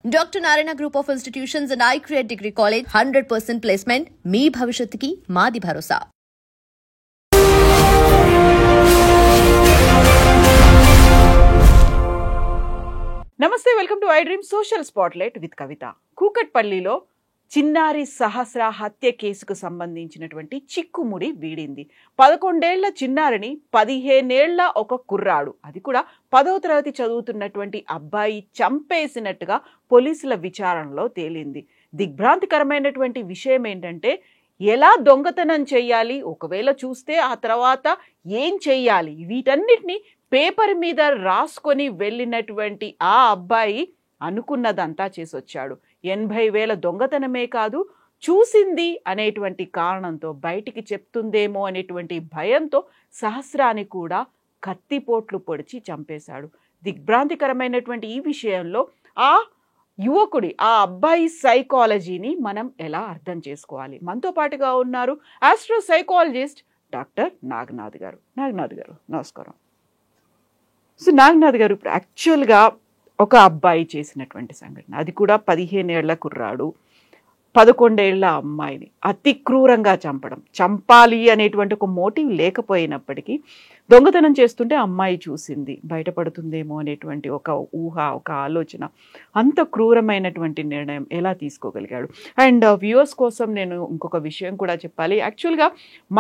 Dr. Narayana Group of Institutions and iCreate Degree College 100% placement. మీ భవిష్యత్తుకి మాది భరోసా. నమస్తే, welcome to I dream social spotlight with Kavitha. కూకట్పల్లిలో చిన్నారి సహస్ర హత్య కేసుకు సంబంధించినటువంటి చిక్కుముడి వీడింది. 11 ఏళ్ల చిన్నారిని 15 ఏళ్ల ఒక కుర్రాడు, అది కూడా 10వ తరగతి చదువుతున్నటువంటి అబ్బాయి చంపేసినట్టుగా పోలీసుల విచారణలో తేలింది. దిగ్భ్రాంతికరమైనటువంటి విషయం ఏంటంటే, ఎలా దొంగతనం చేయాలి, ఒకవేళ చూస్తే ఆ తర్వాత ఏం చెయ్యాలి, వీటన్నిటిని పేపర్ మీద రాసుకొని వెళ్ళినటువంటి ఆ అబ్బాయి అనుకున్నదంతా చేసొచ్చాడు. 80,000 దొంగతనమే కాదు, చూసింది అనేటువంటి కారణంతో, బయటికి చెప్తుందేమో అనేటువంటి భయంతో సహస్రాన్ని కూడా కత్తిపోట్లు పొడిచి చంపేశాడు. దిగ్భ్రాంతికరమైనటువంటి ఈ విషయంలో ఆ యువకుడి, ఆ అబ్బాయి సైకాలజీని మనం ఎలా అర్థం చేసుకోవాలి? మనతో పాటుగా ఉన్నారు ఆస్ట్రో సైకాలజిస్ట్ డాక్టర్ నాగనాథ్ గారు. నాగనాథ్ గారు నమస్కారం. సో నాగనాథ్ గారు, ఇప్పుడు యాక్చువల్గా ఒక అబ్బాయి చేసినటువంటి సంఘటన, అది కూడా 15 ఏళ్ల కుర్రాడు 11 ఏళ్ల అమ్మాయిని అతి క్రూరంగా చంపాలి అనేటువంటి ఒక మోటివ్ లేకపోయినప్పటికీ దొంగతనం చేస్తుంటే అమ్మాయి చూసింది, బయటపడుతుందేమో అనేటువంటి ఒక ఊహ, ఒక ఆలోచన, అంత క్రూరమైనటువంటి నిర్ణయం ఎలా తీసుకోగలిగాడు? అండ్ వ్యూవర్స్ కోసం నేను ఇంకొక విషయం కూడా చెప్పాలి. యాక్చువల్గా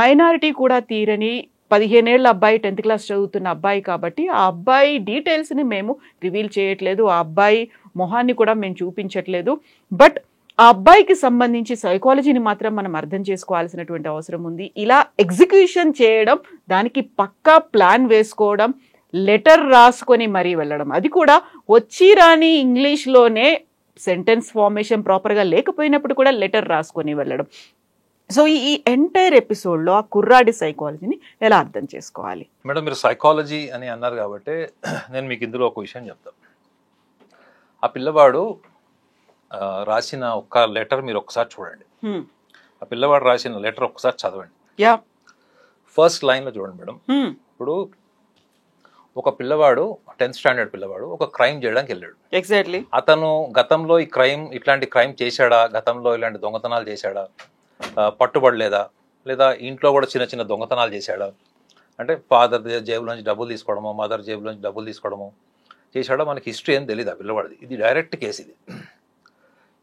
మైనారిటీ కూడా తీరని 15 ఏళ్ల అబ్బాయి, 10th క్లాస్ చదువుతున్న అబ్బాయి కాబట్టి ఆ అబ్బాయి డీటెయిల్స్ని మేము రివీల్ చేయట్లేదు, ఆ అబ్బాయి మొహాన్ని కూడా మేము చూపించట్లేదు. బట్ ఆ అబ్బాయికి సంబంధించి సైకాలజీని మాత్రం మనం అర్థం చేసుకోవాల్సినటువంటి అవసరం ఉంది. ఇలా ఎగ్జిక్యూషన్ చేయడం, దానికి పక్కా ప్లాన్ వేసుకోవడం, లెటర్ రాసుకొని మరీ వెళ్ళడం, అది కూడా వచ్చి రాని ఇంగ్లీష్లోనే, సెంటెన్స్ ఫార్మేషన్ ప్రాపర్గా లేకపోయినప్పుడు కూడా లెటర్ రాసుకొని వెళ్ళడం. సో ఈ ఎంటైర్ ఎపిసోడ్లో ఆ కుర్రాడి సైకాలజీని ఎలా అర్థం చేసుకోవాలి? మేడం, మీరు సైకాలజీ అని అన్నారు కాబట్టి నేను మీకు ఇందులో ఒక విషయం చెప్తాను. ఆ పిల్లవాడు రాసిన ఒక్క లెటర్ మీరు ఒకసారి చూడండి. ఆ పిల్లవాడు రాసిన లెటర్ ఒకసారి చదవండి. ఫస్ట్ లైన్లో చూడండి మేడం. ఇప్పుడు ఒక పిల్లవాడు 10th స్టాండర్డ్ పిల్లవాడు ఒక క్రైమ్ చేయడానికి వెళ్ళాడు. ఎగ్జాక్ట్లీ. అతను గతంలో ఇట్లాంటి క్రైమ్ చేశాడా, గతంలో ఇలాంటి దొంగతనాలు చేశాడా, పట్టుబడలేదా, లేదా ఇంట్లో కూడా చిన్న చిన్న దొంగతనాలు చేశాడా, అంటే ఫాదర్ జేబులోంచి డబ్బులు తీసుకోవడము, మదర్ జేబులోంచి డబ్బులు తీసుకోవడము చేశాడా, మనకి హిస్టరీ ఏం తెలియదు ఆ పిల్లవాడిది. ఇది డైరెక్ట్ కేసు. ఇది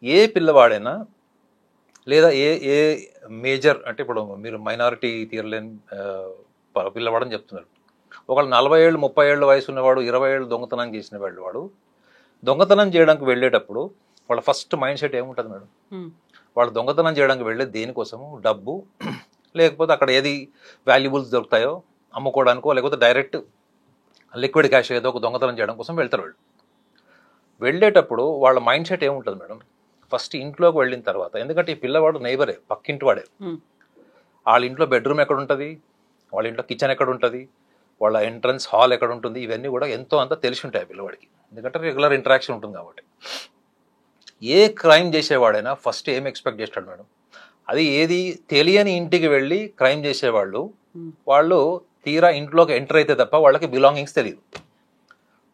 ఏ పిల్లవాడైనా, లేదా ఏ మేజర్, అంటే ఇప్పుడు మీరు మైనారిటీ తీరలేని పిల్లవాడని చెప్తున్నారు. ఒకళ్ళు 40 ఏళ్ళు 30 ఏళ్ళ వయసు ఉన్నవాడు 20 ఏళ్ళు దొంగతనం చేసిన వాడు దొంగతనం చేయడానికి వెళ్ళేటప్పుడు వాళ్ళ ఫస్ట్ మైండ్ సెట్ ఏముంటుంది మేడం? వాళ్ళు దొంగతనం చేయడానికి వెళ్ళేది దేనికోసము? డబ్బు, లేకపోతే అక్కడ ఏది వాల్యుబుల్స్ దొరుకుతాయో అమ్ముకోవడానికో, లేకపోతే డైరెక్ట్ లిక్విడ్ క్యాష్ ఏదో ఒక దొంగతనం చేయడం కోసం వెళ్తారు. వాళ్ళు వెళ్ళేటప్పుడు వాళ్ళ మైండ్ సెట్ ఏముంటుంది మేడం? ఫస్ట్ ఇంట్లోకి వెళ్ళిన తర్వాత, ఎందుకంటే ఈ పిల్లవాడు నైబరే, పక్కింటి వాడే, వాళ్ళ ఇంట్లో బెడ్రూమ్ ఎక్కడ ఉంటుంది, వాళ్ళ ఇంట్లో కిచెన్ ఎక్కడ ఉంటుంది, వాళ్ళ ఎంట్రన్స్ హాల్ ఎక్కడ ఉంటుంది, ఇవన్నీ కూడా ఎంతో అంత తెలిసి ఉంటాయి పిల్లవాడికి, ఎందుకంటే రెగ్యులర్ ఇంటరాక్షన్ ఉంటుంది కాబట్టి. ఏ క్రైమ్ చేసేవాడైనా ఫస్ట్ ఏం ఎక్స్పెక్ట్ చేస్తాడు మేడం? అది ఏది తెలియని ఇంటికి వెళ్ళి క్రైమ్ చేసేవాళ్ళు, వాళ్ళు తీరా ఇంట్లోకి ఎంటర్ అయితే తప్ప వాళ్ళకి బిలాంగింగ్స్ తెలియదు.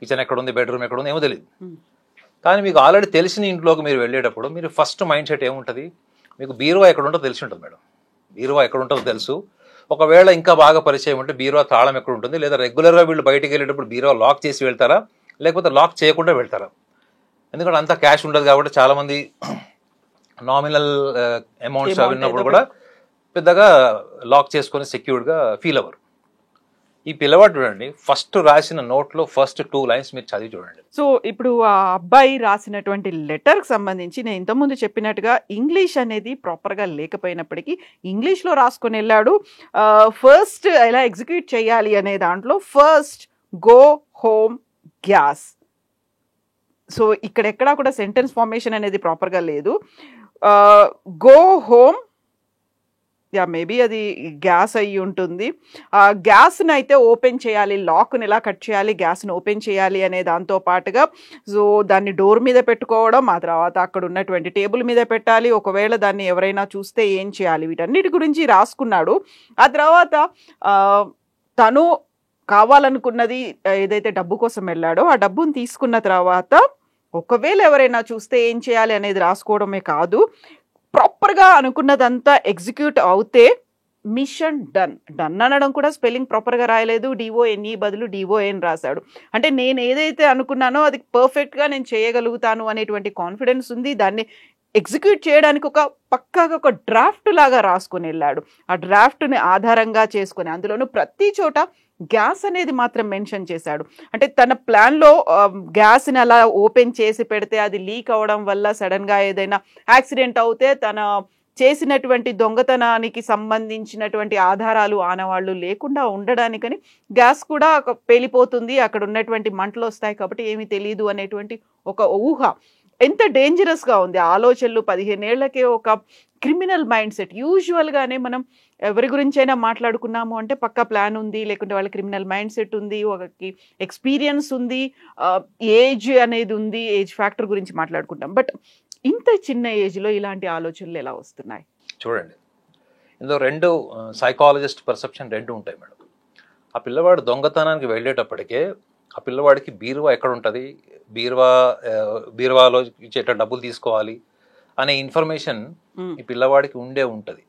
కిచెన్ ఎక్కడ ఉంది, బెడ్రూమ్ ఎక్కడ ఉంది ఏమో తెలియదు. కానీ మీకు ఆల్రెడీ తెలిసిన ఇంట్లోకి మీరు వెళ్ళేటప్పుడు మీరు ఫస్ట్ మైండ్ సెట్ ఏముంటుంది? మీకు బీరువా ఎక్కడ ఉంటుందో తెలిసి ఉంటుంది మేడం. బీరువా ఎక్కడ ఉంటుందో తెలుసు. ఒకవేళ ఇంకా బాగా పరిచయం ఉంటే బీరువా తాళం ఎక్కడ ఉంటుంది, లేదా రెగ్యులర్గా వీళ్ళు బయటికి వెళ్ళేటప్పుడు బీరువా లాక్ చేసి వెళ్తారా, లేకపోతే లాక్ చేయకుండా వెళ్తారా? ఎందుకంటే అంత క్యాష్ ఉండదు కాబట్టి చాలామంది నామినల్ అమౌంట్స్ విన్నప్పుడు కూడా పెద్దగా లాక్ చేసుకొని సెక్యూర్డ్గా ఫీల్ అవ్వరు. ఈ పిల్లవాడు చూడండి, ఫస్ట్ రాసిన నోట్లో ఫస్ట్ 2 లైన్స్ మీరు చదివి చూడండి. సో ఇప్పుడు ఆ అబ్బాయి రాసినటువంటి లెటర్కి సంబంధించి నేను ఇంతకుముందు చెప్పినట్టుగా ఇంగ్లీష్ అనేది ప్రాపర్గా లేకపోయినప్పటికీ ఇంగ్లీష్లో రాసుకొని వెళ్ళాడు. ఫస్ట్ ఎలా ఎగ్జిక్యూట్ చేయాలి అనే దాంట్లో first go home gas. So ఇక్కడెక్కడా కూడా సెంటెన్స్ ఫార్మేషన్ అనేది ప్రాపర్గా లేదు. గో హోమ్, మేబీ అది గ్యాస్ అయ్యి ఉంటుంది. గ్యాస్ని అయితే ఓపెన్ చేయాలి, లాక్ని ఎలా కట్ చేయాలి, గ్యాస్ని ఓపెన్ చేయాలి అనే దాంతో పాటుగా సో దాన్ని డోర్ మీద పెట్టుకోవడం, ఆ తర్వాత అక్కడ ఉన్నటువంటి టేబుల్ మీద పెట్టాలి, ఒకవేళ దాన్ని ఎవరైనా చూస్తే ఏం చేయాలి, వీటన్నిటి గురించి రాసుకున్నాడు. ఆ తర్వాత తను కావాలనుకున్నది ఏదైతే డబ్బు కోసం వెళ్ళాడో ఆ డబ్బును తీసుకున్న తర్వాత ఒకవేళ ఎవరైనా చూస్తే ఏం చేయాలి అనేది రాసుకోవడమే కాదు, ప్రాపర్గా అనుకున్నదంతా ఎగ్జిక్యూట్ అవుతే మిషన్ డన్. డన్ అనడం కూడా స్పెల్లింగ్ ప్రాపర్గా రాయలేదు, డిఓఎన్ఈ బదులు డిఓఎన్ రాశాడు. అంటే నేను ఏదైతే అనుకున్నానో అది పర్ఫెక్ట్గా నేను చేయగలుగుతాను అనేటువంటి కాన్ఫిడెన్స్ ఉంది. దాన్ని ఎగ్జిక్యూట్ చేయడానికి పక్కాగా ఒక డ్రాఫ్ట్ లాగా రాసుకొని వెళ్ళాడు. ఆ డ్రాఫ్ట్ని ఆధారంగా చేసుకొని అందులోనూ ప్రతి చోట గ్యాస్ అనేది మాత్రం మెన్షన్ చేశాడు. అంటే తన ప్లాన్లో గ్యాస్ని అలా ఓపెన్ చేసి పెడితే అది లీక్ అవ్వడం వల్ల సడన్గా ఏదైనా యాక్సిడెంట్ అవుతే తన చేసినటువంటి దొంగతనానికి సంబంధించినటువంటి ఆధారాలు ఆనవాళ్ళు లేకుండా ఉండడానికని గ్యాస్ కూడా పేలిపోతుంది, అక్కడ ఉన్నటువంటి మంటలు వస్తాయి కాబట్టి ఏమీ తెలియదు అనేటువంటి ఒక ఊహ. ఎంత డేంజరస్గా ఉంది ఆలోచనలు. 15 ఏళ్లకే ఒక క్రిమినల్ మైండ్ సెట్. యూజువల్గానే మనం ఎవరి గురించైనా మాట్లాడుకున్నాము అంటే పక్కా ప్లాన్ ఉంది, లేకుంటే వాళ్ళ క్రిమినల్ మైండ్ సెట్ ఉంది, ఒకకి ఎక్స్పీరియన్స్ ఉంది, ఏజ్ అనేది ఉంది, ఏజ్ ఫ్యాక్టర్ గురించి మాట్లాడుకుంటాం. బట్ ఇంత చిన్న ఏజ్లో ఇలాంటి ఆలోచనలు ఎలా వస్తున్నాయి? చూడండి, ఇందులో రెండు సైకాలజిస్ట్ పర్సెప్షన్ రెండు ఉంటాయి మేడం. ఆ పిల్లవాడు దొంగతనానికి వెళ్ళేటప్పటికే ఆ పిల్లవాడికి బీరువా ఎక్కడ ఉంటుంది, బీరువాలో ఇచ్చేట డబ్బులు తీసుకోవాలి అనే ఇన్ఫర్మేషన్ ఈ పిల్లవాడికి ఉంటుంది.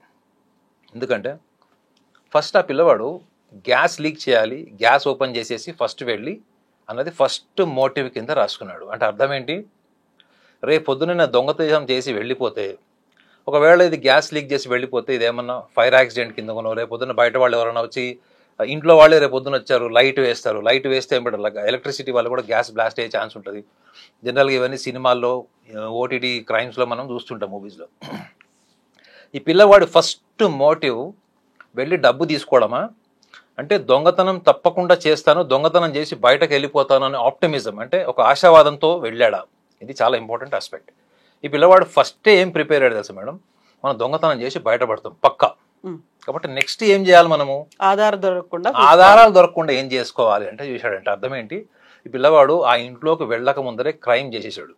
ఎందుకంటే ఫస్ట్ ఆ పిల్లవాడు గ్యాస్ లీక్ చేయాలి, గ్యాస్ ఓపెన్ చేసేసి ఫస్ట్ వెళ్ళి అన్నది ఫస్ట్ మోటివ్ కింద రాసుకున్నాడు. అంటే అర్థం ఏంటి, రేపు పొద్దున దొంగతనం చేసి వెళ్ళిపోతే, ఒకవేళ ఇది గ్యాస్ లీక్ చేసి వెళ్ళిపోతే ఇదేమన్నా ఫైర్ యాక్సిడెంట్ కింద కొనో, రేపు పొద్దున్న బయట వాళ్ళు ఎవరైనా వచ్చి ఇంట్లో వాళ్ళే రేపు పొద్దున వచ్చారు లైట్ వేస్తారు, లైట్ వేస్తే ఏమిటో ఎలక్ట్రిసిటీ వాళ్ళు కూడా గ్యాస్ బ్లాస్ట్ అయ్యే ఛాన్స్ ఉంటుంది. జనరల్గా ఇవన్నీ సినిమాల్లో ఓటీటీ క్రైమ్స్లో మనం చూస్తుంటాం, మూవీస్లో. ఈ పిల్లవాడు ఫస్ట్ మోటివ్ వెళ్ళి డబ్బు తీసుకోవడమా అంటే దొంగతనం తప్పకుండా చేస్తాను, దొంగతనం చేసి బయటకు వెళ్ళిపోతాను అనే ఆప్టిమిజం, అంటే ఒక ఆశావాదంతో వెళ్ళాడా? ఇది చాలా ఇంపార్టెంట్ ఆస్పెక్ట్. ఈ పిల్లవాడు ఫస్టే ఏం ప్రిపేర్ అయ్యాడు తెలుసా మేడం, మనం దొంగతనం చేసి బయటపడతాం పక్కా. కాబట్టి నెక్స్ట్ ఏం చేయాలి మనము, ఆధారాలు దొరకకుండా ఏం చేసుకోవాలి అంటే చూశాడంటే అర్థం ఏంటి, ఈ పిల్లవాడు ఆ ఇంట్లోకి వెళ్ళక ముందరే క్రైమ్ చేసేసాడు.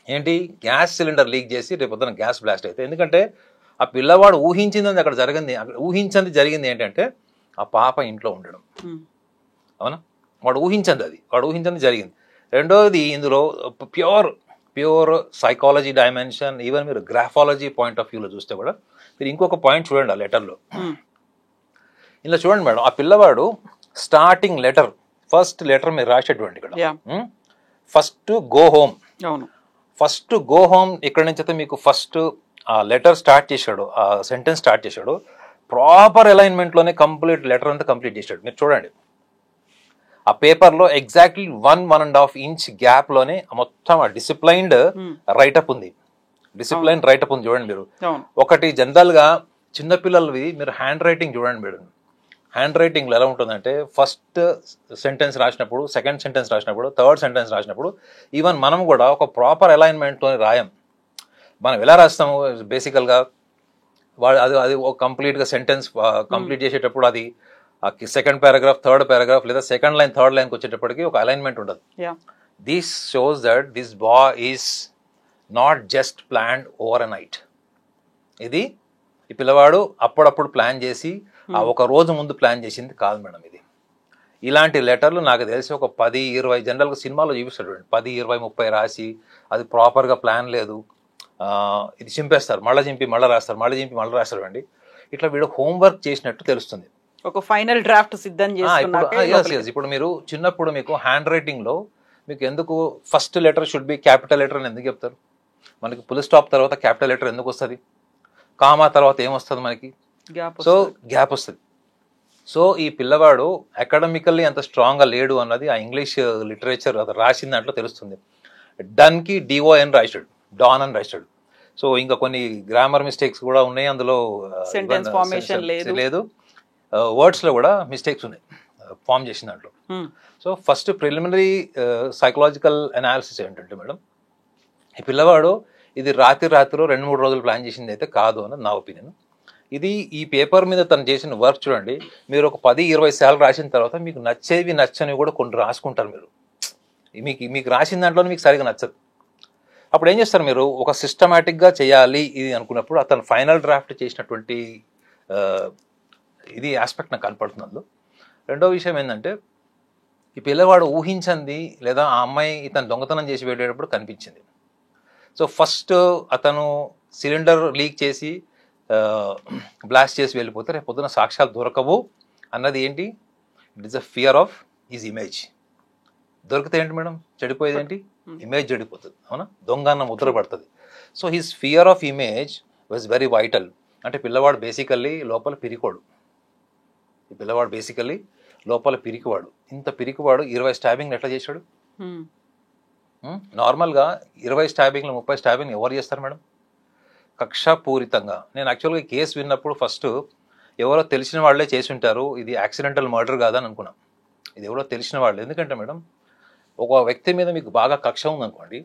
ఏంటి, గ్యాస్ సిలిండర్ లీక్ చేసి రేపు పొద్దున గ్యాస్ బ్లాస్ట్ అయితే. ఎందుకంటే ఆ పిల్లవాడు ఊహించింది అక్కడ జరిగింది ఏంటంటే ఆ పాప ఇంట్లో ఉండడం. అవునా, వాడు ఊహించింది జరిగింది. రెండోది ఇందులో ప్యూర్ సైకాలజీ డైమెన్షన్, ఈవెన్ మీరు గ్రాఫాలజీ పాయింట్ ఆఫ్ వ్యూలో చూస్తే కూడా మీరు ఇంకొక పాయింట్ చూడండి ఆ లెటర్లో. ఇలా చూడండి మేడం, ఆ పిల్లవాడు స్టార్టింగ్ లెటర్, ఫస్ట్ లెటర్ మీరు రాసేటువంటి ఇక్కడ first go home. First go home ఇక్కడ నుంచి అయితే మీకు ఫస్ట్ ఆ లెటర్ స్టార్ట్ చేశాడు, ఆ సెంటెన్స్ స్టార్ట్ చేశాడు. ప్రాపర్ అలైన్మెంట్లోనే కంప్లీట్ లెటర్ అంతా కంప్లీట్ చేశాడు. మీరు చూడండి ఆ పేపర్లో ఎగ్జాక్ట్లీ 1.5 ఇంచ్ గ్యాప్ లోనే మొత్తం ఆ డిసిప్లైన్డ్ రైటప్ ఉంది. చూడండి మీరు. ఒకటి జనరల్ గా చిన్నపిల్లలవి మీరు హ్యాండ్ రైటింగ్ చూడండి మేడం. హ్యాండ్ రైటింగ్లో ఎలా ఉంటుందంటే ఫస్ట్ సెంటెన్స్ రాసినప్పుడు, సెకండ్ సెంటెన్స్ రాసినప్పుడు, థర్డ్ సెంటెన్స్ రాసినప్పుడు ఈవెన్ మనం కూడా ఒక ప్రాపర్ అలైన్మెంట్తో రాయం. మనం ఎలా రాస్తాము బేసికల్గా అది ఒక కంప్లీట్గా సెంటెన్స్ కంప్లీట్ చేసేటప్పుడు అది సెకండ్ పారాగ్రాఫ్, థర్డ్ పారాగ్రాఫ్ లేదా సెకండ్ లైన్, థర్డ్ లైన్కి వచ్చేటప్పటికి ఒక అలైన్మెంట్ ఉండదు. This shows that this boy is not just planned over a night. ఇది ఈ పిల్లవాడు అప్పుడప్పుడు ప్లాన్ చేసి ఆ ఒక రోజు ముందు ప్లాన్ చేసింది కాదు మేడం. ఇది ఇలాంటి లెటర్లు నాకు తెలిసి ఒక 10-20 జనరల్గా సినిమాలో చూపిస్తాడు, 10-20-30 రాసి అది ప్రాపర్గా ప్లాన్ లేదు, ఇది చింపేస్తారు, మళ్ళీ చింపి మళ్ళీ రాస్తారు, మళ్ళీ చింపి మళ్ళీ రాస్తారు అండి. ఇట్లా వీడు హోంవర్క్ చేసినట్టు తెలుస్తుంది. ఒక ఫైనల్ డ్రాఫ్ట్ సిద్ధం చేస్తున్నారు. ఇప్పుడు మీరు చిన్నప్పుడు మీకు హ్యాండ్ రైటింగ్ లో మీకు ఎందుకు first letter should be capital letter అని ఎందుకు చెప్తారు? మనకి ఫుల్ స్టాప్ తర్వాత క్యాపిటల్ లెటర్ ఎందుకు వస్తుంది? కామా తర్వాత ఏమొస్తుంది మనకి? సో గ్యాప్ వస్తుంది. సో ఈ పిల్లవాడు అకాడమికల్లీ అంత స్ట్రాంగ్గా లేడు అన్నది ఆ ఇంగ్లీష్ లిటరేచర్ అది రాసిన దాంట్లో తెలుస్తుంది. డన్కి డిఓఎన్ రాశాడు, డాన్ అని రాశాడు. సో ఇంకా కొన్ని గ్రామర్ మిస్టేక్స్ కూడా ఉన్నాయి అందులో, సెంటెన్స్ ఫార్మేషన్ లేదు, వర్డ్స్లో కూడా మిస్టేక్స్ ఉన్నాయి ఫామ్ చేసిన దాంట్లో. So first preliminary psychological analysis ఏంటంటే మేడం, ఈ పిల్లవాడు ఇది రాత్రిలో 2-3 రోజులు ప్లాన్ చేసింది అయితే కాదు అన్నది నా ఒపీనియన్. ఇది ఈ పేపర్ మీద తను చేసిన వర్క్ చూడండి, మీరు ఒక 10-20 సార్లు రాసిన తర్వాత మీకు నచ్చేవి నచ్చనివి కూడా కొన్ని రాసుకుంటారు మీరు. మీకు రాసిన దాంట్లో మీకు సరిగా నచ్చదు. అప్పుడు ఏం చేస్తారు మీరు, ఒక సిస్టమేటిక్గా చేయాలి ఇది అనుకున్నప్పుడు అతను ఫైనల్ డ్రాఫ్ట్ చేసినటువంటి ఇది ఆస్పెక్ట్ నాకు కనపడుతుంది అందులో. రెండో విషయం ఏంటంటే ఈ పిల్లవాడు ఊహించింది లేదా ఆ అమ్మాయి ఇతను దొంగతనం చేసి వెళ్ళేటప్పుడు కనిపించింది. సో ఫస్ట్ అతను సిలిండర్ లీక్ చేసి బ్లాస్ట్ చేసి వెళ్ళిపోతే రేపు పొద్దున సాక్ష్యాలు దొరకవు అన్నది ఏంటి? It is a fear of his image. దొరికితే ఏంటి మేడం? చెడిపోయేది ఏంటి? ఇమేజ్ చెడిపోతుంది, అవునా? దొంగ అన్న ముద్ర పడుతుంది. So his fear of image was very vital. అంటే పిల్లవాడు బేసికల్లీ లోపల పిరికోడు. ఈ పిల్లవాడు బేసికల్లీ లోపల పిరికివాడు. ఇంత పిరికివాడు 20 స్టాబింగ్లు ఎట్లా చేశాడు? నార్మల్గా 20 స్టాబింగ్లు 30 స్టాబింగ్లు ఎవరు చేస్తారు మేడం? కక్షాపూరితంగా. నేను యాక్చువల్గా ఈ కేసు విన్నప్పుడు ఫస్ట్ ఎవరో తెలిసిన వాళ్ళే చేసి ఉంటారు, ఇది యాక్సిడెంటల్ మర్డర్ కాదని అనుకున్నాం. ఇది ఎవరో తెలిసిన వాళ్ళు. ఎందుకంటే మేడం, ఒక వ్యక్తి మీద మీకు బాగా కక్ష ఉందనుకోండి,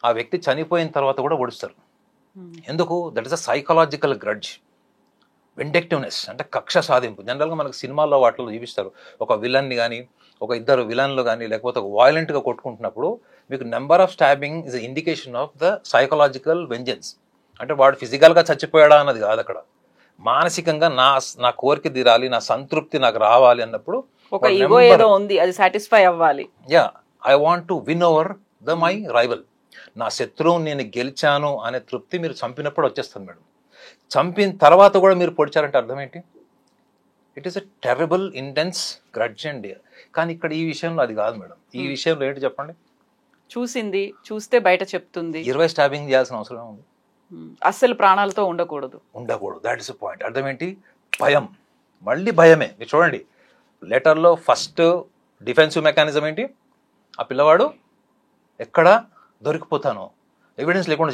ఆ వ్యక్తి చనిపోయిన తర్వాత కూడా ఓడిస్తారు. ఎందుకు? That is a psychological grudge, vindictiveness, అంటే కక్ష సాధింపు. జనరల్గా మనకు సినిమాల్లో వాటిలో చూపిస్తారు, ఒక విలన్ని కానీ ఒక ఇద్దరు విలన్లు కానీ లేకపోతే ఒక వాయిలెంట్గా కొట్టుకుంటున్నప్పుడు మీకు number of stabbing is indication of the psychological vengeance. అంటే వాడు ఫిజికల్గా చచ్చిపోయాడా అన్నది కాదు అక్కడ, మానసికంగా నా కోరిక తీరాలి, నా సంతృప్తి నాకు రావాలి అన్నప్పుడు ఒక ఈగో ఏదో ఉంది, అది సాటిస్ఫై అవ్వాలి. Yeah, I want to win over the my rival. నా శత్రువుని నేను గెలిచాను అనే తృప్తి మీరు చంపినప్పుడు వచ్చేస్తుంది మేడం. చంపిన తర్వాత కూడా మీరు పొడిచారంటే అర్థం ఏంటి? It is a terrible intense grudge and. కానీ ఇక్కడ ఈ విషయంలో అది కాదు మేడం. ఈ విషయంలో ఏంటి చెప్పండి? చూస్తే బయట చెప్తుంది. 20 స్టాబింగ్ చేయాల్సిన అవసరం ఉంది? అస్సలు ప్రాణాలతో ఉండకూడదు. That is point. అర్థం ఏంటి? భయం. మళ్ళీ భయమే. మీరు చూడండి, లెటర్లో ఫస్ట్ డిఫెన్సివ్ మెకానిజం ఏంటి? ఆ పిల్లవాడు ఎక్కడ దొరికిపోతాను, ఎవిడెన్స్ లేకుండా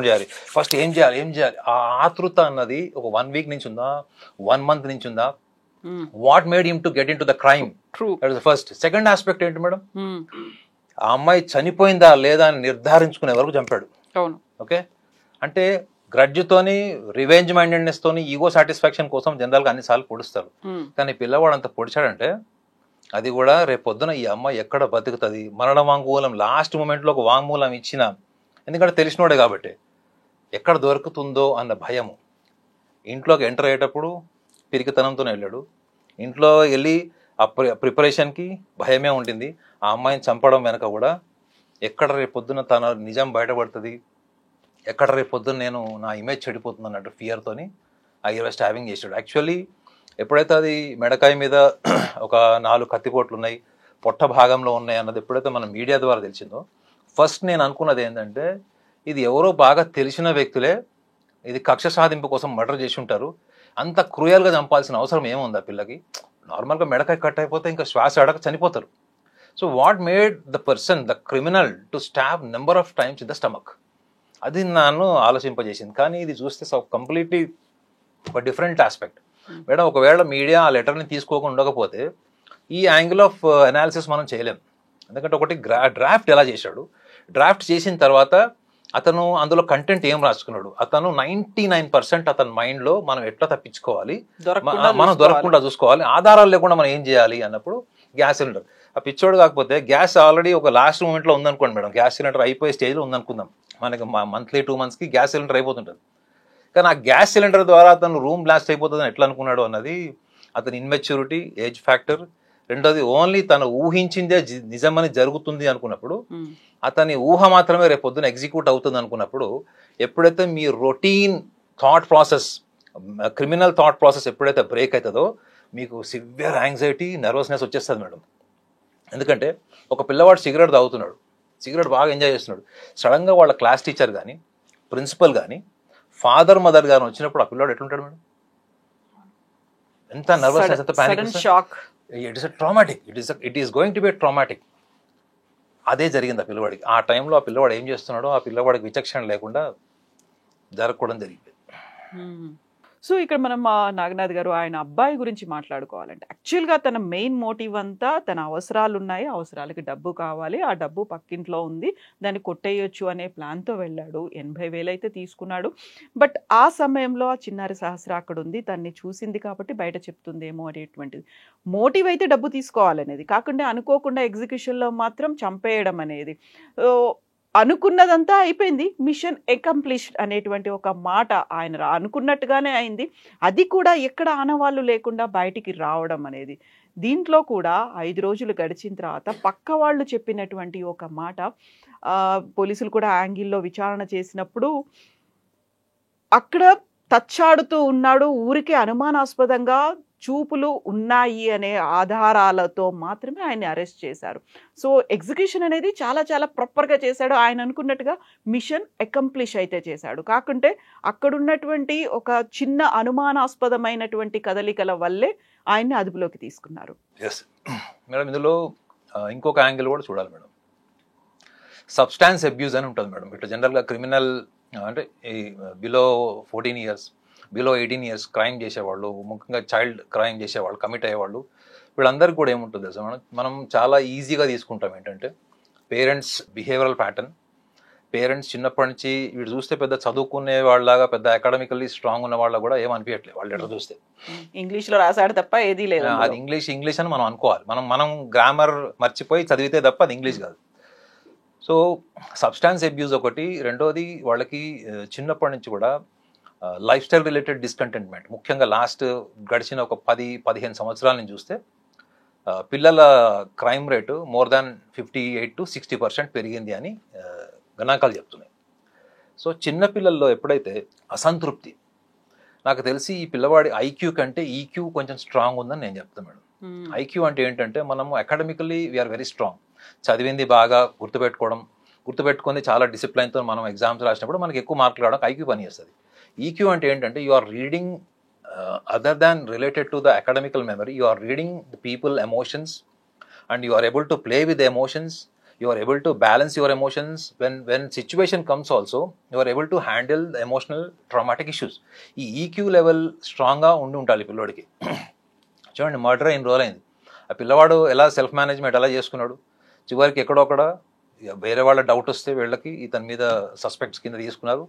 చేయాలి. ఫస్ట్ ఏం చేయాలి. ఆ ఆతృత అన్నది ఒక 1 వీక్ నుంచి ఉందా, 1 మంత్ నుంచి ఉందా? What made him to get in to the crime? First. Second aspect ఏంటి మేడం? ఆ అమ్మాయి చనిపోయిందా లేదా అని నిర్ధారించుకునే వరకు చంపాడు. ఓకే, అంటే గ్రడ్జ్తోని, రివెంజ్ మైండెడ్నెస్ తోని, ఈగో సాటిస్ఫాక్షన్ కోసం జనరల్గా అన్నిసార్లు పొడుస్తారు. కానీ పిల్లవాడు అంత పొడిచాడంటే అది కూడా రేపు పొద్దున ఈ అమ్మాయి ఎక్కడ బతుకుతుంది, మరణ వాంగ్మూలం లాస్ట్ మూమెంట్లో ఒక వాంగ్మూలం ఇచ్చిన, ఎందుకంటే తెలిసినోడే కాబట్టి, ఎక్కడ దొరుకుతుందో అన్న భయము. ఇంట్లోకి ఎంటర్ అయ్యేటప్పుడు పిరికితనంతోనే వెళ్ళాడు. ఇంట్లో వెళ్ళి ఆ ప్రిపరేషన్కి భయమే ఉంటుంది. ఆ అమ్మాయిని చంపడం వెనక కూడా ఎక్కడ రేపు పొద్దున తన నిజం బయటపడుతుంది, ఎక్కడ రేపు పొద్దున నేను నా ఇమేజ్ చెడిపోతుంది అన్నట్టు ఫియర్తోని ఆ 20 స్టాబింగ్ చేశాడు. యాక్చువల్లీ ఎప్పుడైతే అది మెడకాయ మీద ఒక 4 కత్తిపోట్లు ఉన్నాయి, పొట్ట భాగంలో ఉన్నాయి అన్నది ఎప్పుడైతే మనం మీడియా ద్వారా తెలిసిందో, ఫస్ట్ నేను అనుకున్నది ఏంటంటే ఇది ఎవరో బాగా తెలిసిన వ్యక్తులే ఇది కక్ష సాధింపు కోసం మర్డర్ చేసి ఉంటారు, అంత క్రూయల్గా చంపాల్సిన అవసరం ఏముంది ఆ పిల్లకి? నార్మల్గా మెడకాయ కట్ అయిపోతే ఇంకా శ్వాస ఆడక చనిపోతారు. So what made the person, the criminal, to stab number of times in the stomach? అది నన్ను ఆలోచింపజేసింది. కానీ ఇది చూస్తే కంప్లీట్లీ ఒక డిఫరెంట్ ఆస్పెక్ట్ మేడం. ఒకవేళ మీడియా ఆ లెటర్ని తీసుకోకుండా ఉండకపోతే ఈ యాంగిల్ ఆఫ్ అనాలిసిస్ మనం చేయలేం. ఎందుకంటే ఒకటి డ్రాఫ్ట్ ఎలా చేశాడు, డ్రాఫ్ట్ చేసిన తర్వాత అతను అందులో కంటెంట్ ఏం రాసుకున్నాడు, అతను 99% అతని మైండ్లో మనం ఎట్లా తప్పించుకోవాలి, మనం దొరకకుండా చూసుకోవాలి, ఆధారాలు లేకుండా మనం ఏం చేయాలి అన్నప్పుడు గ్యాస్ సిలిండర్. ఆ పిచ్చోడు కాకపోతే గ్యాస్ ఆల్రెడీ ఒక లాస్ట్ మూమెంట్లో ఉందనుకోండి మేడం, గ్యాస్ సిలిండర్ అయిపోయే స్టేజ్లో ఉందనుకుందాం, మనకి మంత్లీ 2 monthsకి గ్యాస్ సిలిండర్ అయిపోతుంటుంది. కానీ ఆ గ్యాస్ సిలిండర్ ద్వారా అతను రూమ్ బ్లాస్ట్ అయిపోతుందని ఎట్లా అనుకున్నాడు అన్నది అతని ఇన్మెచ్యూరిటీ, ఏజ్ ఫ్యాక్టర్. రెండోది ఓన్లీ తను ఊహించిందే నిజమని జరుగుతుంది అనుకున్నప్పుడు, అతని ఊహ మాత్రమే రేపు పొద్దున ఎగ్జిక్యూట్ అవుతుంది అనుకున్నప్పుడు, ఎప్పుడైతే మీ routine thought process, criminal thought process ఎప్పుడైతే బ్రేక్ అవుతుందో మీకు సివియర్ యాంగ్జైటీ, నర్వస్నెస్ వచ్చేస్తుంది మేడం. ఎందుకంటే ఒక పిల్లవాడు సిగరెట్ తాగుతున్నాడు, సిగరెట్ బాగా ఎంజాయ్ చేస్తున్నాడు, సడన్గా వాళ్ళ క్లాస్ టీచర్ కానీ, ప్రిన్సిపల్ కానీ, ఫాదర్ మదర్ కానీ వచ్చినప్పుడు ఆ పిల్లవాడు ఎట్లుంటాడు మేడం? ఎంత నర్వస్నెస్, ఎంత panic, shock. It is traumatic, it is going to be traumatic. అదే జరిగింది ఆ పిల్లవాడికి. ఆ టైంలో ఆ పిల్లవాడు ఏం చేస్తున్నాడో ఆ పిల్లవాడికి విచక్షణ లేకుండా జరగకూడదు జరిగింది. సో ఇక్కడ మనం నాగనాథ్ గారు ఆయన అబ్బాయి గురించి మాట్లాడుకోవాలంటే, యాక్చువల్గా తన మెయిన్ మోటివ్ అంతా తన అవసరాలు ఉన్నాయి, అవసరాలకి డబ్బు కావాలి, ఆ డబ్బు పక్కింట్లో ఉంది, దాన్ని కొట్టేయొచ్చు అనే ప్లాన్తో వెళ్ళాడు. 80,000 అయితే తీసుకున్నాడు. బట్ ఆ సమయంలో ఆ చిన్నారి సహస్ర అక్కడ ఉంది, తన్ని చూసింది కాబట్టి బయట చెప్తుందేమో అనేటువంటిది. మోటివ్ అయితే డబ్బు తీసుకోవాలనేది కాకుండా అనుకోకుండా ఎగ్జిక్యూషన్లో మాత్రం చంపేయడం అనేది. అనుకున్నదంతా అయిపోయింది, మిషన్ అకంప్లిష్డ్ అనేటువంటి ఒక మాట ఆయన అనుకున్నట్టుగానే అయింది. అది కూడా ఎక్కడ ఆనవాళ్ళు లేకుండా బయటికి రావడం అనేది దీంట్లో కూడా 5 రోజులు గడిచిన తర్వాత పక్క వాళ్ళు చెప్పినటువంటి ఒక మాట పోలీసులు కూడా యాంగిల్లో విచారణ చేసినప్పుడు అక్కడ తచ్చాడుతూ ఉన్నాడు, ఊరికే అనుమానాస్పదంగా చూపులు ఉన్నాయి అనే ఆధారాలతో మాత్రమే ఆయన్ని అరెస్ట్ చేశారు. సో ఎగ్జిక్యూషన్ అనేది చాలా చాలా ప్రాపర్గా చేశాడు. ఆయన అనుకున్నట్టుగా మిషన్ అకంప్లిష్ అయితే చేశాడు. కాకుంటే అక్కడున్నటువంటి ఒక చిన్న అనుమానాస్పదమైనటువంటి కదలికల వల్లే ఆయన్ని అదుపులోకి తీసుకున్నారు. ఎస్ మేడం, ఇందులో ఇంకొక యాంగిల్ కూడా చూడాలి మేడం. సబ్స్టాన్స్ అబ్యూజ్ అని ఉంటుంది మేడం. ఇట్లా జనరల్గా క్రిమినల్ అంటే ఈ below 14 years, below 18 years crime చేసేవాళ్ళు, ముఖ్యంగా చైల్డ్ క్రైమ్ చేసేవాళ్ళు, కమిట్ అయ్యేవాళ్ళు, వీళ్ళందరికీ కూడా ఏముంటుంది తెలుసా మేడం, మనం చాలా ఈజీగా తీసుకుంటాం ఏంటంటే పేరెంట్స్ బిహేవియరల్ ప్యాటర్న్. పేరెంట్స్ చిన్నప్పటి నుంచి వీడు చూస్తే పెద్ద చదువుకునే వాళ్ళలాగా, పెద్ద అకాడమికల్లీ స్ట్రాంగ్ ఉన్న వాళ్ళ కూడా ఏమనిపించట్లేదు వాళ్ళు ఎట్లా చూస్తే. ఇంగ్లీష్లో రాశాడు తప్ప ఏదీ లేదు. అది ఇంగ్లీష్ అని మనం అనుకోవాలి. మనం గ్రామర్ మర్చిపోయి చదివితే తప్ప అది ఇంగ్లీష్ కాదు. సో సబ్స్టాన్స్ అబ్యూజ్ ఒకటి. రెండోది వాళ్ళకి చిన్నప్పటి నుంచి కూడా లైఫ్ స్టైల్ రిలేటెడ్ డిస్కంటెంట్మెంట్. ముఖ్యంగా లాస్ట్ గడిచిన ఒక 10-15 సంవత్సరాల నుంచి చూస్తే పిల్లల crime rate more than 58 to 60% పెరిగింది అని గణాంకాలు చెప్తున్నాయి. సో చిన్నపిల్లల్లో ఎప్పుడైతే అసంతృప్తి, నాకు తెలిసి ఈ పిల్లవాడి ఐక్యూ కంటే ఈక్యూ కొంచెం స్ట్రాంగ్ ఉందని నేను చెప్తాను మేడం. ఐక్యూ అంటే ఏంటంటే మనము అకాడమికల్లీ వీఆర్ వెరీ స్ట్రాంగ్, చదివింది బాగా గుర్తుపెట్టుకుంది చాలా డిసిప్లైన్తో మనం ఎగ్జామ్స్ రాసినప్పుడు మనకి ఎక్కువ మార్కులు రావడానికి ఐక్యూ పని చేస్తుంది. ఈక్యూ అంటే ఏంటంటే you are reading other than related to the academical memory, you are reading the people emotions and you are able to play with emotions, you are able to balance your emotions when situation comes also, you are able to handle the emotional traumatic issues. ఈ EQ level స్ట్రాంగ్గా ఉండాలి పిల్లోడికి. చూడండి, murder అయిన రోజులైంది, ఆ పిల్లవాడు ఎలా సెల్ఫ్ మేనేజ్మెంట్ ఎలా చేసుకున్నాడు, చివరికి ఎక్కడొక్కడ వేరే వాళ్ళ డౌట్ వస్తే వీళ్ళకి ఇతని మీద సస్పెక్ట్స్ కింద తీసుకున్నారు,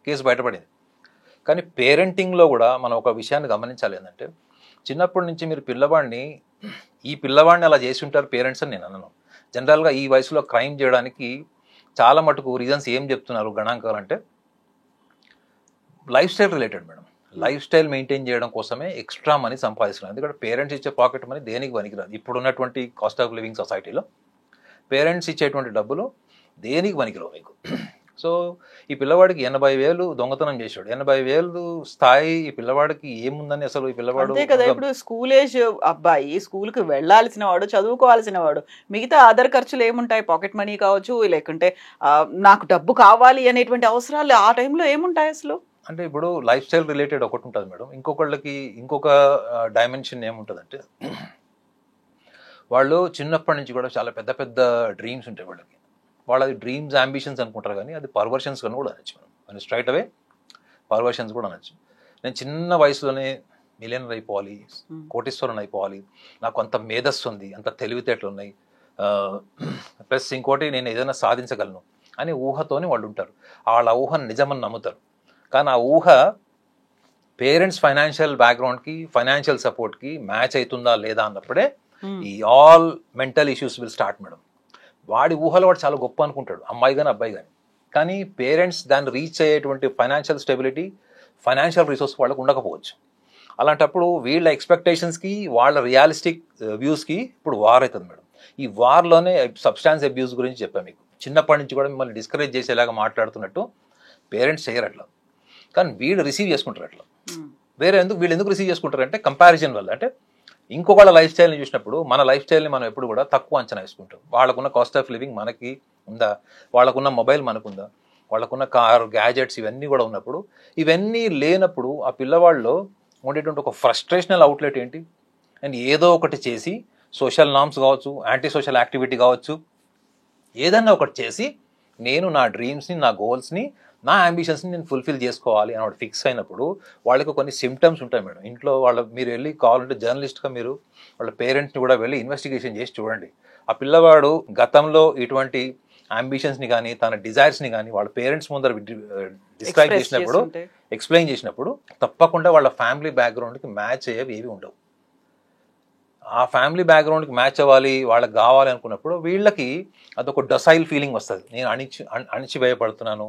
కేసు బయటపడింది. కానీ పేరెంటింగ్లో కూడా మనం ఒక విషయాన్ని గమనించాలి, ఏంటంటే చిన్నప్పటి నుంచి మీరు ఈ పిల్లవాడిని అలా చేసి ఉంటారు పేరెంట్స్ అని నేను అన్నాను. జనరల్గా ఈ వయసులో క్రైమ్ చేయడానికి చాలా మటుకు రీజన్స్ ఏం చెప్తున్నారు గణాంకాలు అంటే life style related madam. Life style maintain చేయడం కోసమే ఎక్స్ట్రా మనీ సంపాదిస్తున్నారు. ఎందుకంటే పేరెంట్స్ ఇచ్చే పాకెట్ మనీ దేనికి పనికిరాదు. ఇప్పుడు ఉన్నటువంటి కాస్ట్ ఆఫ్ లివింగ్ సొసైటీలో పేరెంట్స్ ఇచ్చేటువంటి డబ్బులు దేనికి పనికిరావు మీకు. సో ఈ పిల్లవాడికి 80,000 దొంగతనం చేశాడు. 80,000 స్థాయి ఈ పిల్లవాడికి ఏముందని అసలు ఈ పిల్లవాడు. అంతే కదా, ఇప్పుడు స్కూల్ ఏజ్ అబ్బాయి, స్కూల్కి వెళ్ళాల్సిన వాడు, చదువుకోవాల్సిన వాడు, మిగతా అదర్ ఖర్చులు ఏముంటాయి, పాకెట్ మనీ కావచ్చు, లేకుంటే నాకు డబ్బు కావాలి అనేటువంటి అవసరాలు ఆ టైంలో ఏముంటాయి అసలు. అంటే ఇప్పుడు లైఫ్ స్టైల్ రిలేటెడ్ ఒకటి ఉంటుంది మేడం. ఇంకొక డైమెన్షన్ ఏముంటుందంటే వాళ్ళు చిన్నప్పటి నుంచి కూడా చాలా పెద్ద పెద్ద డ్రీమ్స్ ఉంటాయి వాళ్ళకి. వాళ్ళది డ్రీమ్స్ అంబిషన్స్ అనుకుంటారు, కానీ అది పర్వర్షన్స్ కానీ కూడా అనొచ్చు మనం స్ట్రైట్ అవే పర్వర్షన్స్ కూడా అనొచ్చు. నేను చిన్న వయసులోనే మిలియనర్ అయిపోవాలి, కోటీశ్వరుని అయిపోవాలి, నాకు అంత మేధస్సు ఉంది, అంత తెలివితేటలు ఉన్నాయి, ప్లస్ ఇంకోటి నేను ఏదైనా సాధించగలను అని ఊహతోనే వాళ్ళు ఉంటారు. వాళ్ళ ఊహను నిజమని నమ్ముతారు. కానీ ఆ ఊహ పేరెంట్స్ ఫైనాన్షియల్ బ్యాక్గ్రౌండ్కి, ఫైనాన్షియల్ సపోర్ట్కి మ్యాచ్ అవుతుందా లేదా అన్నప్పుడే ఈ all mental issues will start madam. వాడి ఊహలో వాడు చాలా గొప్ప అనుకుంటాడు, అమ్మాయి కానీ అబ్బాయి కానీ. కానీ పేరెంట్స్ దాన్ని రీచ్ అయ్యేటువంటి ఫైనాన్షియల్ స్టెబిలిటీ, ఫైనాన్షియల్ రిసోర్స్ వాళ్ళకు ఉండకపోవచ్చు. అలాంటప్పుడు వీళ్ళ ఎక్స్పెక్టేషన్స్కి, వాళ్ళ రియలిస్టిక్ వ్యూస్కి ఇప్పుడు వార్ అవుతుంది మేడం. ఈ వార్లోనే సబ్స్టాన్స్ అబ్యూస్ గురించి చెప్పాను మీకు. చిన్నప్పటి నుంచి కూడా మిమ్మల్ని డిస్కరేజ్ చేసేలాగా మాట్లాడుతున్నట్టు పేరెంట్స్ చేయరు అట్లా, కానీ వీళ్ళు రిసీవ్ చేసుకుంటారు అట్లా. వీళ్ళు ఎందుకు రిసీవ్ చేసుకుంటారు అంటే కంపారిజన్ వల్ల. అంటే ఇంకొకళ్ళ లైఫ్ స్టైల్ని చూసినప్పుడు మన లైఫ్ స్టైల్ని మనం ఎప్పుడు కూడా తక్కువ అంచనా వేసుకుంటాం. వాళ్ళకున్న కాస్ట్ ఆఫ్ లివింగ్ మనకి ఉందా, వాళ్ళకున్న మొబైల్ మనకుందా, వాళ్ళకున్న కార్, గ్యాజెట్స్ ఇవన్నీ కూడా ఉన్నప్పుడు, ఇవన్నీ లేనప్పుడు ఆ పిల్లవాళ్ళలో ఉండేటువంటి ఒక ఫ్రస్ట్రేషనల్ అవుట్లెట్ ఏంటి, అండ్ ఏదో ఒకటి చేసి సోషల్ నార్మ్స్ కావచ్చు, యాంటీ సోషల్ యాక్టివిటీ కావచ్చు, ఏదన్నా ఒకటి చేసి నేను నా డ్రీమ్స్ని, నా గోల్స్ని, నా అంబిషన్స్ని నేను ఫుల్ఫిల్ చేసుకోవాలి అని వాడు ఫిక్స్ అయినప్పుడు వాళ్ళకి కొన్ని సిమ్టమ్స్ ఉంటాయి మేడం. ఇంట్లో మీరు వెళ్ళి కావాలంటే జర్నలిస్ట్గా మీరు వాళ్ళ పేరెంట్స్ని కూడా వెళ్ళి ఇన్వెస్టిగేషన్ చేసి చూడండి. ఆ పిల్లవాడు గతంలో ఇటువంటి అంబిషన్స్ని కానీ తన డిజైర్స్ని కానీ వాళ్ళ పేరెంట్స్ ముందర ఎక్స్ప్లెయిన్ చేసినప్పుడు తప్పకుండా వాళ్ళ ఫ్యామిలీ బ్యాక్గ్రౌండ్కి మ్యాచ్ అయ్యేవి ఏవి ఉండవు. ఆ ఫ్యామిలీ బ్యాక్గ్రౌండ్కి మ్యాచ్ అవ్వాలి, వాళ్ళకి కావాలి అనుకున్నప్పుడు వీళ్ళకి అదొక డొసైల్ ఫీలింగ్ వస్తుంది. నేను అణిచివేయబడుతున్నాను,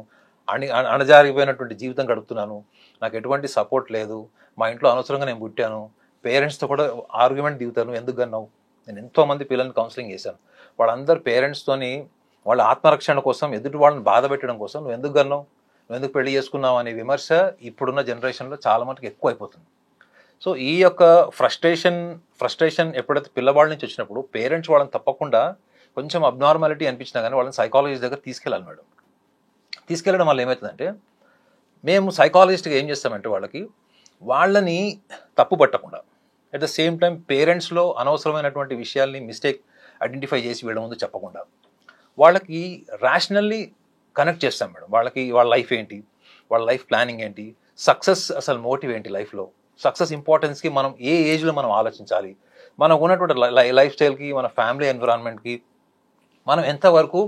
అణజారిపోయినటువంటి జీవితం గడుపుతున్నాను, నాకు ఎటువంటి సపోర్ట్ లేదు, మా ఇంట్లో అనవసరంగా నేను పుట్టాను, పేరెంట్స్తో కూడా ఆర్గ్యుమెంట్ దిగుతారు, నువ్వు ఎందుకు కన్నావు. నేను ఎంతోమంది పిల్లల్ని కౌన్సిలింగ్ చేశాను, వాళ్ళందరూ పేరెంట్స్తోని వాళ్ళ ఆత్మరక్షణ కోసం ఎదుటి వాళ్ళని బాధ పెట్టడం కోసం నువ్వు ఎందుకు కన్నావు, నువ్వు ఎందుకు పెళ్లి చేసుకున్నావు అనే విమర్శ ఇప్పుడున్న జనరేషన్లో చాలా మటుకు ఎక్కువ అయిపోతుంది. సో ఈ యొక్క ఫ్రస్ట్రేషన్ ఎప్పుడైతే పిల్లవాళ్ళ నుంచి వచ్చినప్పుడు పేరెంట్స్ వాళ్ళని తప్పకుండా కొంచెం అబ్నార్మాలిటీ అనిపించినా కానీ వాళ్ళని సైకాలజిస్ట్ దగ్గర తీసుకెళ్ళాలి మేడం. తీసుకెళ్ళడం వల్ల ఏమవుతుందంటే, మేము సైకాలజిస్ట్గా ఏం చేస్తామంటే వాళ్ళని తప్పు పట్టకుండా అట్ ద సేమ్ టైం పేరెంట్స్లో అనవసరమైనటువంటి విషయాల్ని మిస్టేక్ ఐడెంటిఫై చేసి వీళ్ళ ముందు చెప్పకుండా వాళ్ళకి ర్యాషనల్లీ కనెక్ట్ చేస్తాం మేడం. వాళ్ళ లైఫ్ ఏంటి, వాళ్ళ లైఫ్ ప్లానింగ్ ఏంటి, సక్సెస్ అసలు మోటివ్ ఏంటి, లైఫ్లో సక్సెస్ ఇంపార్టెన్స్కి మనం ఏ ఏజ్లో మనం ఆలోచించాలి, మనకు ఉన్నటువంటి లైఫ్ స్టైల్కి, మన ఫ్యామిలీ ఎన్విరాన్మెంట్కి మనం ఎంతవరకు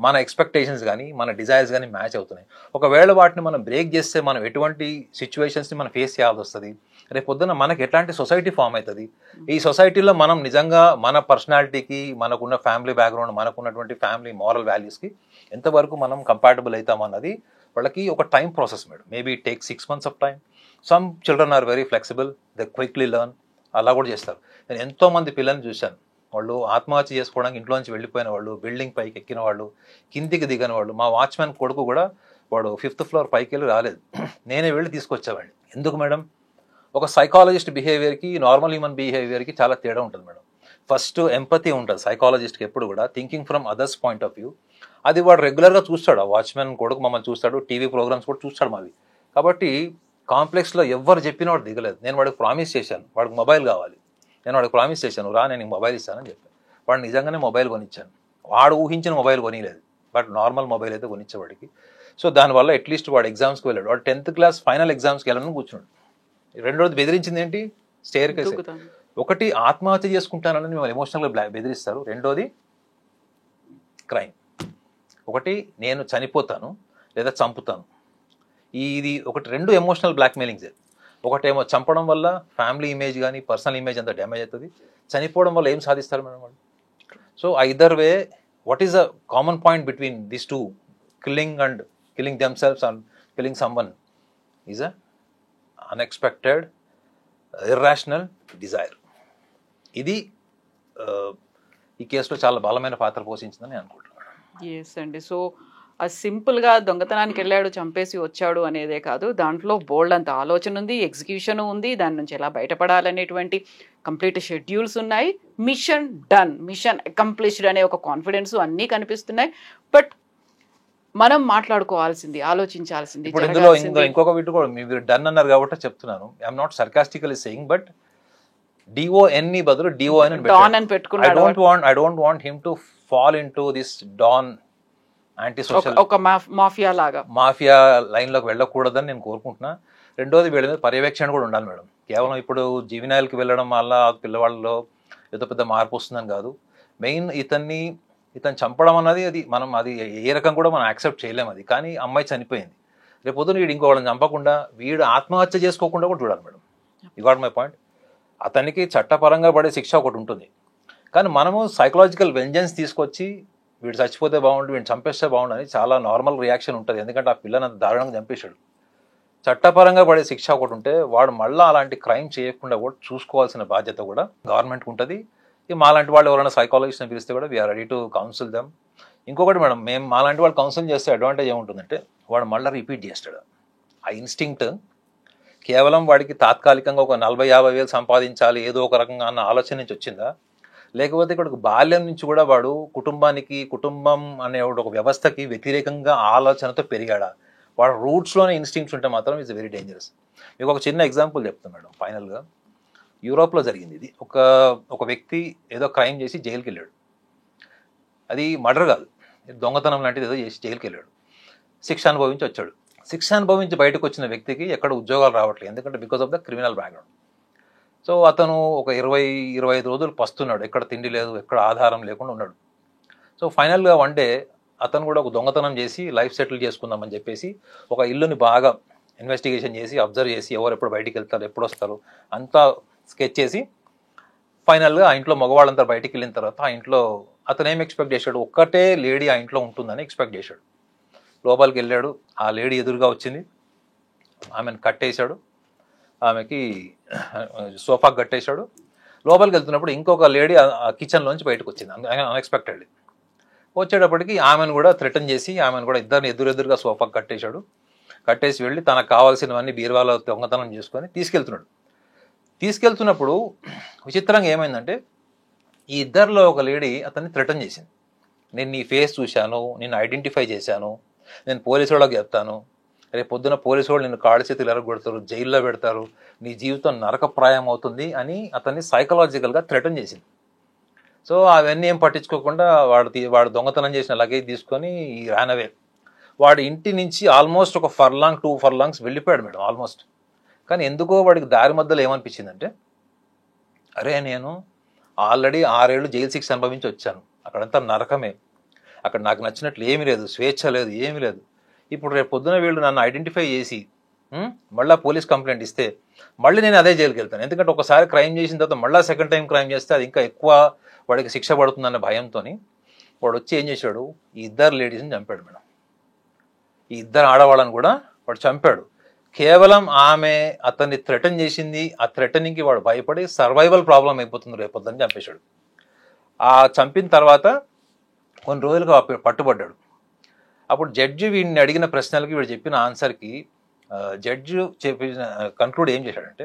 మన ఎక్స్పెక్టేషన్స్ కానీ మన డిజైర్స్ కానీ మ్యాచ్ అవుతున్నాయి. ఒకవేళ వాటిని మనం బ్రేక్ చేస్తే మనం ఎటువంటి సిచ్యువేషన్స్ని మనం ఫేస్ చేయాల్సి వస్తుంది, రేపు పొద్దున మనకి ఎట్లాంటి సొసైటీ ఫామ్ అవుతుంది, ఈ సొసైటీలో మనం నిజంగా మన పర్సనాలిటీకి, మనకున్న ఫ్యామిలీ బ్యాక్గ్రౌండ్, మనకున్నటువంటి ఫ్యామిలీ మారల్ వాల్యూస్కి ఎంతవరకు మనం కంపాటబుల్ అవుతామన్నది వాళ్ళకి ఒక time process madam. Maybe it take 6 months of time. Some children are very flexible, they quickly learn, అలా కూడా చేస్తారు. నేను ఎంతోమంది పిల్లల్ని చూశాను, వాళ్ళు ఆత్మహత్య చేసుకోవడానికి ఇంట్లోంచి వెళ్ళిపోయిన వాళ్ళు, బిల్డింగ్ పైకి ఎక్కిన వాళ్ళు, కిందికి దిగిన వాళ్ళు. మా వాచ్మెన్ కొడుకు కూడా వాడు 5th floor పైకి వెళ్ళి రాలేదు, నేనే వెళ్ళి తీసుకొచ్చేవాడిని. ఎందుకు మేడం? ఒక సైకాలజిస్ట్ బిహేవియర్కి నార్మల్ హ్యూమన్ బిహేవియర్కి చాలా తేడా ఉంటుంది మేడం. ఫస్ట్ ఎంపతి ఉంటుంది సైకాలజిస్ట్కి ఎప్పుడు కూడా, thinking from others point of view. అది వాడు రెగ్యులర్గా చూస్తాడు, ఆ వాచ్మెన్ కొడుకు మమ్మల్ని చూస్తాడు, టీవీ ప్రోగ్రామ్స్ కూడా చూస్తాడు మావి. కాబట్టి కాంప్లెక్స్లో ఎవరు చెప్పినా వాడు దిగలేదు. నేను వాడికి ప్రామిస్ చేశాను, వాడికి మొబైల్ కావాలి, నేను వాడికి ప్రామిస్ చేశాను, రా నేను మొబైల్ ఇస్తానని చెప్పాను. వాడు నిజంగానే మొబైల్ కొనిచ్చాను. వాడు ఊహించిన మొబైల్ కొనిలేదు, బట్ నార్మల్ మొబైల్ అయితే కొనిచ్చేవాడికి. సో దానివల్ల అట్లీస్ట్ వాడు ఎగ్జామ్స్కి వెళ్ళాడు. వాడు 10th class ఫైనల్ ఎగ్జామ్స్కి వెళ్ళాలని కూర్చున్నాడు. రెండోది బెదిరించింది ఏంటి? Staircase. ఒకటి ఆత్మహత్య చేసుకుంటానని మిమ్మల్ని ఎమోషనల్గా బెదిరిస్తారు, రెండోది క్రైమ్. ఒకటి నేను చనిపోతాను లేదా చంపుతాను, ఇది ఒకటి, రెండు ఎమోషనల్ బ్లాక్మెయిలింగ్సే. ఒకటేమో చంపడం వల్ల ఫ్యామిలీ ఇమేజ్ కానీ పర్సనల్ ఇమేజ్ అంతా డ్యామేజ్ అవుతుంది, చనిపోవడం వల్ల ఏం సాధిస్తారు మేడం వాళ్ళు? So either way, what is a common point between this two, killing themselves and killing someone, is a unexpected irrational desire. ఇది ఈ కేసులో చాలా బలమైన పాత్ర పోషించిందని అనుకుంటున్నాను. ఎస్ అండి. సో సింపుల్గా దొంగతనానికి వెళ్ళాడు, చంపేసి వచ్చాడు అనేదే కాదు, దాంట్లో బోల్డ్ అంత ఆలోచన ఉంది, ఎగ్జిక్యూషన్ ఉంది, దాని నుంచి ఎలా బయటపడాలనేటువంటి కంప్లీట్ షెడ్యూల్స్ ఉన్నాయి, మిషన్ డన్, మిషన్ అకంప్లిష్డ్ అనే ఒక కాన్ఫిడెన్స్ అన్నీ కనిపిస్తున్నాయి. బట్ మనం మాట్లాడుకోవాల్సింది, ఆలోచించాల్సింది. ఇప్పుడు ఇందులో ఇంకొక వీటి కూడా మీరు డన్ అన్నారు కాబట్టి చెప్తున్నాను, I'm not sarcastically saying, but DON బదులు DON అని పెట్టుకున్నాడు. I don't want him to fall into this Don anti social, ఒక మాఫియా లాగా మాఫియా లైన్లోకి వెళ్ళకూడదని నేను కోరుకుంటున్నా. రెండోది వీళ్ళ మీద పర్యవేక్షణ కూడా ఉండాలి మేడం. కేవలం ఇప్పుడు జీవినాయలకి వెళ్ళడం వల్ల పిల్లవాళ్ళలో ఏదో పెద్ద మార్పు వస్తుందని కాదు. మెయిన్ ఇతను చంపడం అన్నది అది ఏ రకం కూడా మనం యాక్సెప్ట్ చేయలేము. అది కానీ అమ్మాయి చనిపోయింది, రేపు పొద్దున వీడు ఇంకోళ్ళని చంపకుండా వీడు ఆత్మహత్య చేసుకోకుండా కూడా చూడాలి madam. You got my point. అతనికి చట్టపరంగా పడే శిక్ష ఒకటి ఉంటుంది, కానీ మనము సైకలాజికల్ వెంజెన్స్ తీసుకొచ్చి వీడు చచ్చిపోతే బాగుండు, వీడిని చంపేస్తే బాగుండు అని చాలా నార్మల్ రియాక్షన్ ఉంటుంది. ఎందుకంటే ఆ పిల్లని అంత దారుణంగా చంపేశాడు. చట్టపరంగా పడే శిక్ష ఒకటి ఉంటే వాడు మళ్ళీ అలాంటి క్రైమ్ చేయకుండా కూడా చూసుకోవాల్సిన బాధ్యత కూడా గవర్నమెంట్కి ఉంటుంది. మాలాంటి వాళ్ళు ఎవరైనా సైకాలజిస్ట్ని పిలిస్తే కూడా we are ready to counsel them. ఇంకొకటి మేడం, మేము మాలాంటి వాళ్ళు కౌన్సిల్ చేస్తే అడ్వాంటేజ్ ఏముంటుందంటే వాడు మళ్ళీ రిపీట్ చేస్తాడు. ఆ ఇన్స్టింక్ట్ కేవలం వాడికి తాత్కాలికంగా ఒక 40-50 వేలు సంపాదించాలి ఏదో ఒక రకంగా అన్న ఆలోచన నుంచి వచ్చిందా, లేకపోతే ఇక్కడ బాల్యం నుంచి కూడా వాడు కుటుంబం అనే ఒక వ్యవస్థకి వ్యతిరేకంగా ఆలోచనతో పెరిగాడా, వాడు రూట్స్లోనే ఇన్స్టింక్ట్స్ ఉంటే మాత్రం ఇట్స్ వెరీ డేంజరస్. మీకు ఒక చిన్న ఎగ్జాంపుల్ చెప్తాను మేడం. ఫైనల్గా యూరోప్లో జరిగింది ఇది. ఒక వ్యక్తి ఏదో క్రైమ్ చేసి జైలుకి వెళ్ళాడు. అది మర్డర్ కాదు, దొంగతనం లాంటిది ఏదో చేసి జైలుకి వెళ్ళాడు. శిక్ష అనుభవించి వచ్చాడు. శిక్ష అనుభవించి బయటకు వచ్చిన వ్యక్తికి ఎక్కడ ఉద్యోగాలు రావట్లేదు, ఎందుకంటే because of the criminal background. So అతను ఒక 20-25 రోజులు పస్తున్నాడు, ఎక్కడ తిండి లేదు, ఎక్కడ ఆధారం లేకుండా ఉన్నాడు. సో ఫైనల్గా వన్ డే అతను కూడా ఒక దొంగతనం చేసి లైఫ్ సెటిల్ చేసుకుందామని చెప్పేసి ఒక ఇల్లుని బాగా ఇన్వెస్టిగేషన్ చేసి అబ్జర్వ్ చేసి ఎవరు ఎప్పుడు బయటికి వెళ్తారు, ఎప్పుడు వస్తారు అంతా స్కెచ్ చేసి ఫైనల్గా ఆ ఇంట్లో మగవాళ్ళంతా బయటికి వెళ్ళిన తర్వాత ఆ ఇంట్లో అతను ఏం ఎక్స్పెక్ట్ చేశాడు, ఒక్కటే లేడీ ఆ ఇంట్లో ఉంటుందని ఎక్స్పెక్ట్ చేశాడు. లోపలికి వెళ్ళాడు, ఆ లేడీ ఎదురుగా వచ్చింది, ఆమెను కట్టేశాడు. ఆమెకి సోఫా కట్టేశాడు. లోపలికి వెళ్తున్నప్పుడు ఇంకొక లేడీ ఆ కిచెన్లోంచి బయటకు వచ్చింది అన్ఎక్స్పెక్టెడ్లీ. వచ్చేటప్పటికి ఆమెను కూడా థ్రెటన్ చేసి ఆమెను కూడా ఇద్దరిని ఎదురెదురుగా సోఫా కట్టేసి వెళ్ళి తనకు కావాల్సినవన్నీ బీరువాలో దొంగతనం చేసుకొని తీసుకెళ్తున్నప్పుడు విచిత్రంగా ఏమైందంటే ఈ ఇద్దరిలో ఒక లేడీ అతన్ని థ్రెటన్ చేసింది. నేను నీ ఫేస్ చూశాను, నేను ఐడెంటిఫై చేశాను, నేను పోలీసు వాళ్ళకి చెప్తాను, రేపు పొద్దున పోలీసు వాళ్ళు నిన్ను కాళ్ళ చేతులు ఎరగొడతారు, జైల్లో పెడతారు, నీ జీవితం నరకప్రాయం అవుతుంది అని అతన్ని సైకలాజికల్గా థ్రెటన్ చేసింది. సో అవన్నీ ఏం పట్టించుకోకుండా వాడు దొంగతనం చేసిన లగేజ్ తీసుకొని రానవే. వాడి ఇంటి నుంచి ఆల్మోస్ట్ ఒక 2 ఫర్లాంగ్స్ వెళ్ళిపోయాడు మేడం ఆల్మోస్ట్. కానీ ఎందుకో వాడికి దారి మధ్యలో ఏమనిపించిందంటే, అరే నేను ఆల్రెడీ 6 ఏళ్ళు జైలు శిక్ష అనుభవించి వచ్చాను, అక్కడంతా నరకమే, అక్కడ నాకు నచ్చినట్లు ఏమీ లేదు, స్వేచ్ఛ లేదు, ఏమీ లేదు. ఇప్పుడు రేపు పొద్దున వీళ్ళు నన్ను ఐడెంటిఫై చేసి మళ్ళీ పోలీస్ కంప్లైంట్ ఇస్తే మళ్ళీ నేను అదే జైలుకి వెళ్తాను. ఎందుకంటే ఒకసారి క్రైమ్ చేసిన తర్వాత మళ్ళీ సెకండ్ టైం క్రైమ్ చేస్తే అది ఇంకా ఎక్కువ వాడికి శిక్ష పడుతుందన్న భయంతో వాడు వచ్చి ఏం చేశాడు, ఈ ఇద్దరు లేడీస్ని చంపాడు మేడం. ఈ ఇద్దరు ఆడవాళ్ళని కూడా వాడు చంపాడు. కేవలం ఆమె అతన్ని థ్రెటన్ చేసింది, ఆ థ్రెటనింగ్కి వాడు భయపడి సర్వైవల్ ప్రాబ్లం అయిపోతుంది రేపొద్దని చంపేశాడు. ఆ చంపిన తర్వాత కొన్ని రోజులుగా పట్టుబడ్డాడు. అప్పుడు జడ్జి వీడిని అడిగిన ప్రశ్నలకి వీడు చెప్పిన ఆన్సర్కి జడ్జి చెప్పిన కన్క్లూడ్ ఏం చేశాడంటే,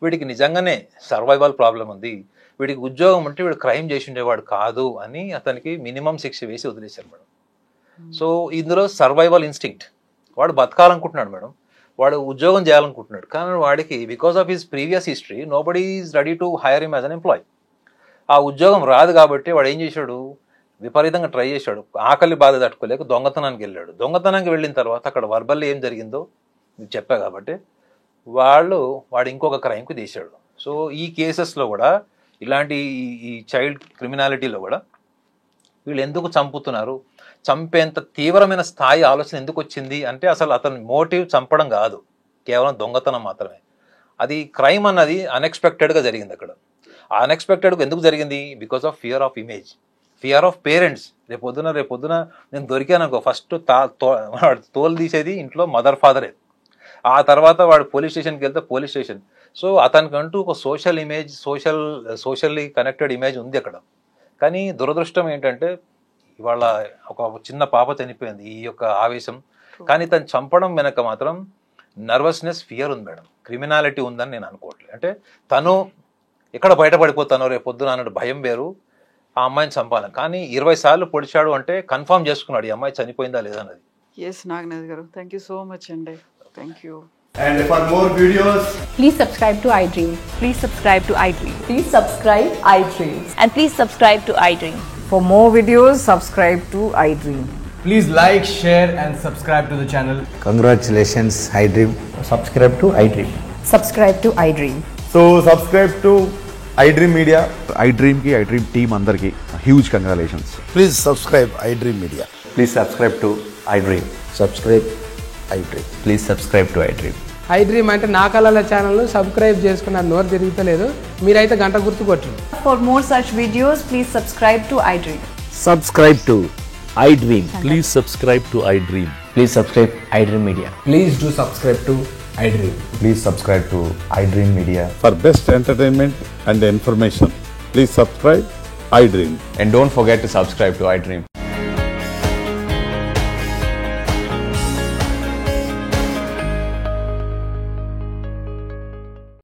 వీడికి నిజంగానే సర్వైవల్ ప్రాబ్లం ఉంది, వీడికి ఉద్యోగం ఉంటే వీడు క్రైమ్ చేసి ఉండేవాడు కాదు అని అతనికి మినిమం శిక్ష వేసి వదిలేశారు మేడం. సో ఇందులో సర్వైవల్ ఇన్స్టింక్ట్, వాడు బతకాలనుకుంటున్నాడు మేడం, వాడు ఉద్యోగం చేయాలనుకుంటున్నాడు, కానీ వాడికి because of his previous history nobody is ready to hire him as an employee. ఆ ఉద్యోగం రాదు కాబట్టి వాడు ఏం చేశాడు, విపరీతంగా ట్రై చేశాడు, ఆకలి బాధ తట్టుకోలేక దొంగతనానికి వెళ్ళాడు. దొంగతనానికి వెళ్ళిన తర్వాత అక్కడ వర్బల్లీ ఏం జరిగిందో మీకు చెప్పా కాబట్టి వాడు ఇంకొక క్రైమ్కి తీశాడు. సో ఈ కేసెస్లో కూడా ఇలాంటి ఈ చైల్డ్ క్రిమినాలిటీలో కూడా వీళ్ళు ఎందుకు చంపుతున్నారు, చంపేంత తీవ్రమైన స్థాయి ఆలోచన ఎందుకు వచ్చింది అంటే అసలు అతని మోటివ్ చంపడం కాదు, కేవలం దొంగతనం మాత్రమే. అది క్రైమ్ అన్నది అన్ఎక్స్పెక్టెడ్గా జరిగింది. అక్కడ అన్ఎక్స్పెక్టెడ్గా ఎందుకు జరిగింది, because of fear of image, fear of parents. రేపొద్దున నేను దొరికాననుకో ఫస్ట్ వాడు తోలు తీసేది ఇంట్లో మదర్ ఫాదరే, ఆ తర్వాత వాడు పోలీస్ స్టేషన్కి వెళ్తే పోలీస్ స్టేషన్. సో అతనికంటూ ఒక social image, socially connected image ఉంది అక్కడ. కానీ దురదృష్టం ఏంటంటే ఇవాళ ఒక చిన్న పాప చనిపోయింది ఈ యొక్క ఆవేశం, కానీ తను చంపడం వెనక మాత్రం నర్వస్నెస్, ఫియర్ ఉంది మేడం, క్రిమినాలిటీ ఉందని నేను అనుకోవట్లేదు. అంటే తను ఎక్కడ బయటపడిపోతానో రేపు పొద్దున అన్నట్టు భయం వేరు, ఆ అమ్మాయిని చంపాలని. కానీ 20 సార్లు పొడిచాడు అంటే కన్ఫర్మ్ చేసుకున్నాడు ఈ అమ్మాయి చనిపోయిందా లేదా అన్నది. ఎస్ నాగనాథ్ గారు, థ్యాంక్ యూ సో మచ్ అండి. Thank you. And for more videos, please subscribe to iDream. Please subscribe to iDream. Please subscribe iDream. And please subscribe to iDream. For more videos, subscribe to iDream. please like, share and subscribe to the channel. Congratulations, iDream. Subscribe to iDream. Subscribe to iDream. So subscribe to iDream Media. iDream ki iDream team andarki huge congratulations. Please subscribe iDream Media. Please subscribe to iDream. Subscribe iDream. Please subscribe to iDream. iDream అంటే నా కళల channel subscribe చేసుకున్న నోరు తిరుగుతలేదు, మీరైతే గంట గుర్తు కొట్టండి. For more such videos, please subscribe to iDream. Subscribe to iDream. Please subscribe to iDream. Please subscribe iDream Media. Please do subscribe to iDream. Please subscribe to iDream Media. For best entertainment and information, please subscribe iDream. And don't forget to subscribe to iDream.